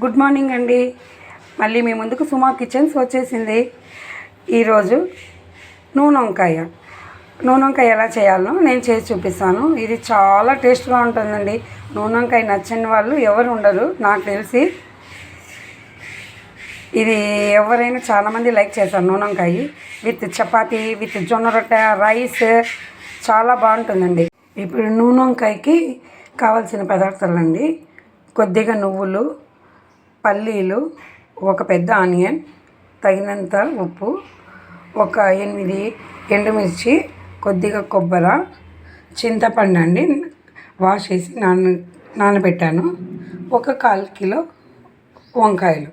Good morning అండి. మళ్ళీ మీ ముందుకు సుమా కిచెన్స్ వచ్చేసింది. ఈరోజు నూనె వంకాయ ఎలా చేయాలో నేను చేసి చూపిస్తాను. ఇది చాలా టేస్ట్గా ఉంటుందండి. నూనె వంకాయ నచ్చని వాళ్ళు ఎవరు ఉండరు నాకు తెలిసి. ఇది ఎవరైనా చాలామంది లైక్ చేస్తారు. నూనె వంకాయ విత్ చపాతీ, విత్ జొన్న రొట్టె, రైస్ చాలా బాగుంటుందండి. ఇప్పుడు నూనె వంకాయకి కావాల్సిన పదార్థాలండి: కొద్దిగా నువ్వులు, పల్లీలు, ఒక పెద్ద ఆనియన్, తగినంత ఉప్పు, ఒక 8 ఎండుమిర్చి, కొద్దిగా కొబ్బరి, చింతపండు అండి వాష్ చేసి నానబెట్టాను, ఒక 1/4 కిలో వంకాయలు.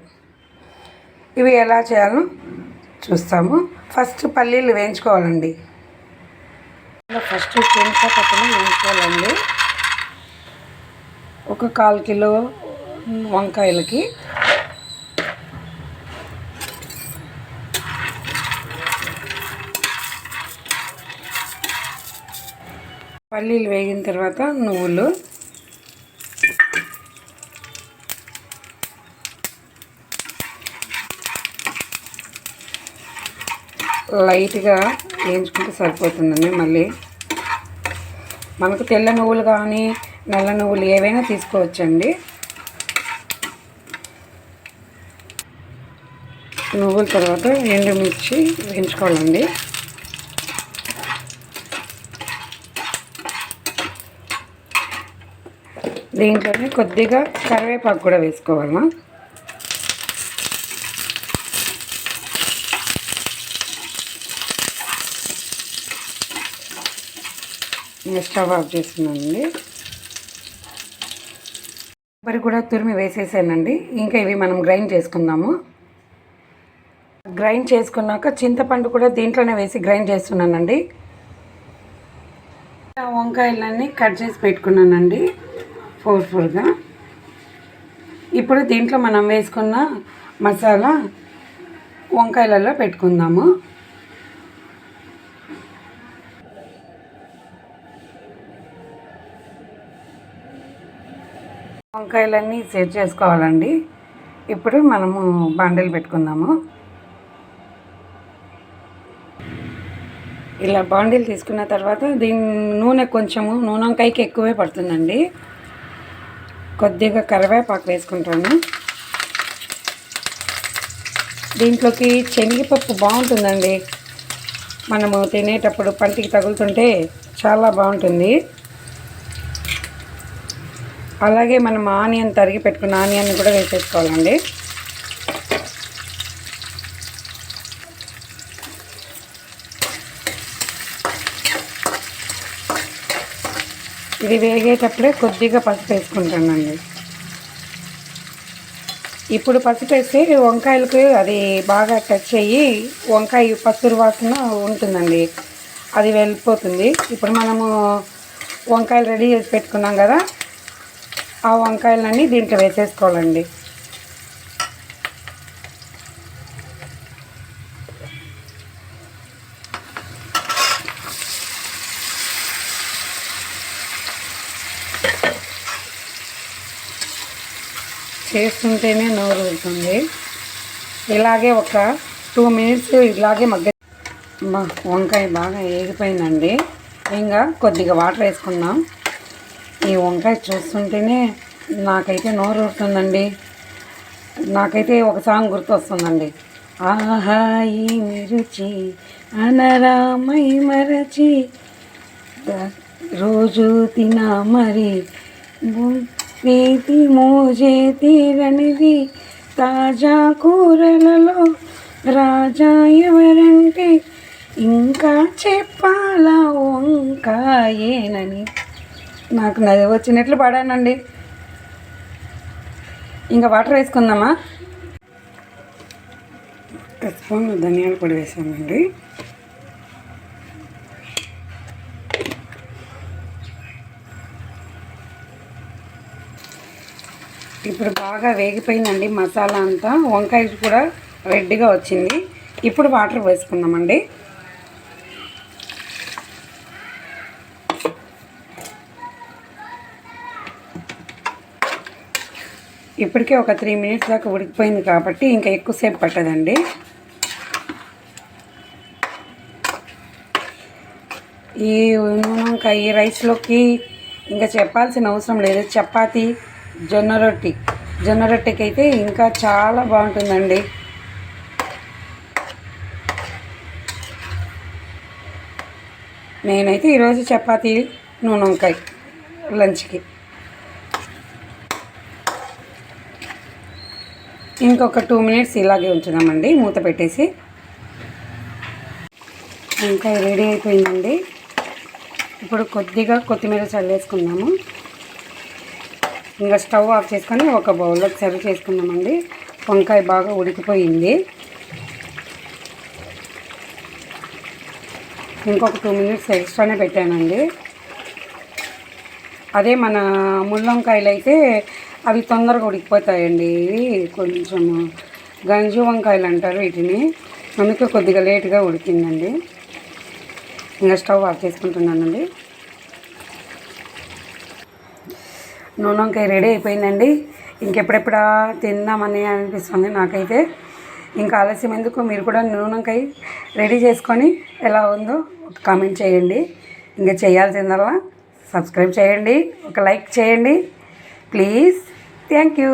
ఇవి ఎలా చేయాలో చూస్తాము. ఫస్ట్ పల్లీలు వేయించుకోవాలండి. ఫస్ట్ చింతపండుని వేయించుకోవాలండి. ఒక 1/4 కిలో వంకాయలకి పల్లీలు వేగిన తర్వాత నువ్వులు, లైట్గా వేయించుకుంటే సరిపోతుందండి. మళ్ళీ మనకు తెల్ల నువ్వులు కానీ నల్ల నువ్వులు ఏవైనా తీసుకోవచ్చండి. నువ్వుల తర్వాత ఎండుమిర్చి వేయించుకోవాలండి. దీంట్లోనే కొద్దిగా కరివేపాకు కూడా వేసుకోవాలా. స్టవ్ ఆఫ్ చేస్తున్నానండి. కొబ్బరి కూడా తురిమి వేసేసానండి. ఇంకా ఇవి మనం గ్రైండ్ చేసుకుందాము. గ్రైండ్ చేసుకున్నాక చింతపండు కూడా దీంట్లోనే వేసి గ్రైండ్ చేస్తున్నానండి. వంకాయలన్నీ కట్ చేసి పెట్టుకున్నానండి 4గా. ఇప్పుడు దీంట్లో మనం వేసుకున్న మసాలా వంకాయలలో పెట్టుకుందాము. వంకాయలన్నీ సెట్ చేసుకోవాలండి. ఇప్పుడు మనము బాండీలు పెట్టుకుందాము. ఇలా బాండీలు తీసుకున్న తర్వాత నూనె నూనె వంకాయకి ఎక్కువే పడుతుందండి. కొద్దిగా కరివేపాకు వేసుకుంటాను. దీంట్లోకి శనగపప్పు బాగుంటుందండి. మనము తినేటప్పుడు పంటికి తగులుతుంటే చాలా బాగుంటుంది. అలాగే మనం ఆనియన్ తరిగి పెట్టుకున్న ఆనియన్ కూడా వేసేసుకోవాలండి. ఇది వేగేటప్పుడే కొద్దిగా పసుపు వేసుకుంటానండి. ఇప్పుడు పసుపు వేస్తే వంకాయలకు అది బాగా టచ్ అయ్యి వంకాయ పసురు వాసన ఉంటుందండి, అది వెళ్ళిపోతుంది. ఇప్పుడు మనము వంకాయలు రెడీ చేసి పెట్టుకున్నాం కదా, ఆ వంకాయలన్నీ దీంట్లో వేసేసుకోవాలండి. చేస్తుంటేనే నోరు ఊరుతుంది. ఇలాగే ఒక 2 మినిట్స్ ఇలాగే వంకాయ బాగా వేగిపోయిందండి. ఇంకా కొద్దిగా వాటర్ వేసుకుందాం. ఈ వంకాయ చూస్తుంటేనే నాకైతే నోరు ఊరుతుందండి. నాకైతే ఒక సాంగ్ గుర్తొస్తుందండి. ఆహా ఈ రుచి అనరామై మరచి రోజు తినా మరి ప్రీతి మోజే తీరనిది తాజా కూరలలో రాజా ఎవరంటే ఇంకా చెప్పాలా వంకాయేనని. నాకు నది వచ్చినట్లు పాడానండి. ఇంకా వాటర్ వేసుకుందామా. ఒక స్పూన్ ధనియాల పొడి వేసామండి. ఇప్పుడు బాగా వేగిపోయిందండి మసాలా అంతా. వంకాయ కూడా రెడ్గా వచ్చింది. ఇప్పుడు వాటర్ వేసుకుందామండి. ఇప్పటికే ఒక 3 మినిట్స్ దాకా ఉడికిపోయింది కాబట్టి ఇంకా ఎక్కువసేపు పట్టదండి. ఈ నూనె వంకాయ ఈ రైస్లోకి ఇంకా చెప్పాల్సిన అవసరం లేదు. చపాతి, జొన్న రొట్టెకి అయితే ఇంకా చాలా బాగుంటుందండి. నేనైతే ఈరోజు చపాతీ నూనె వంకాయ లంచ్కి. ఇంకొక 2 మినిట్స్ ఇలాగే ఉంచుదామండి మూత పెట్టేసి. వంకాయ రెడీ అయిపోయిందండి. ఇప్పుడు కొద్దిగా కొత్తిమీర చల్లేసుకుందాము. ఇంకా స్టవ్ ఆఫ్ చేసుకొని ఒక బౌల్లోకి సర్వ్ చేసుకుందామండి. వంకాయ బాగా ఉడికిపోయింది. ఇంకొక 2 మినిట్స్ ఎక్స్ట్రానే పెట్టానండి. అదే మన ముళ్ళొంకాయలు అయితే అవి తొందరగా ఉడికిపోతాయండి. ఇవి కొంచెం గంజు వంకాయలు అంటారు వీటిని, అందుకే కొద్దిగా లేట్గా ఉడికిందండి. ఇంకా స్టవ్ ఆఫ్ చేసుకుంటున్నానండి. నూనె వంకాయ రెడీ అయిపోయిందండి. ఇంకెప్పుడెప్పుడా తిందామని అనిపిస్తుంది నాకైతే. ఇంకా ఆలస్యం ఎందుకు, మీరు కూడా నూనె వంకాయ రెడీ చేసుకొని ఎలా ఉందో కామెంట్ చేయండి. ఇంకా చేయాల్సిందల్లా సబ్స్క్రైబ్ చేయండి, ఒక లైక్ చేయండి ప్లీజ్. Thank you.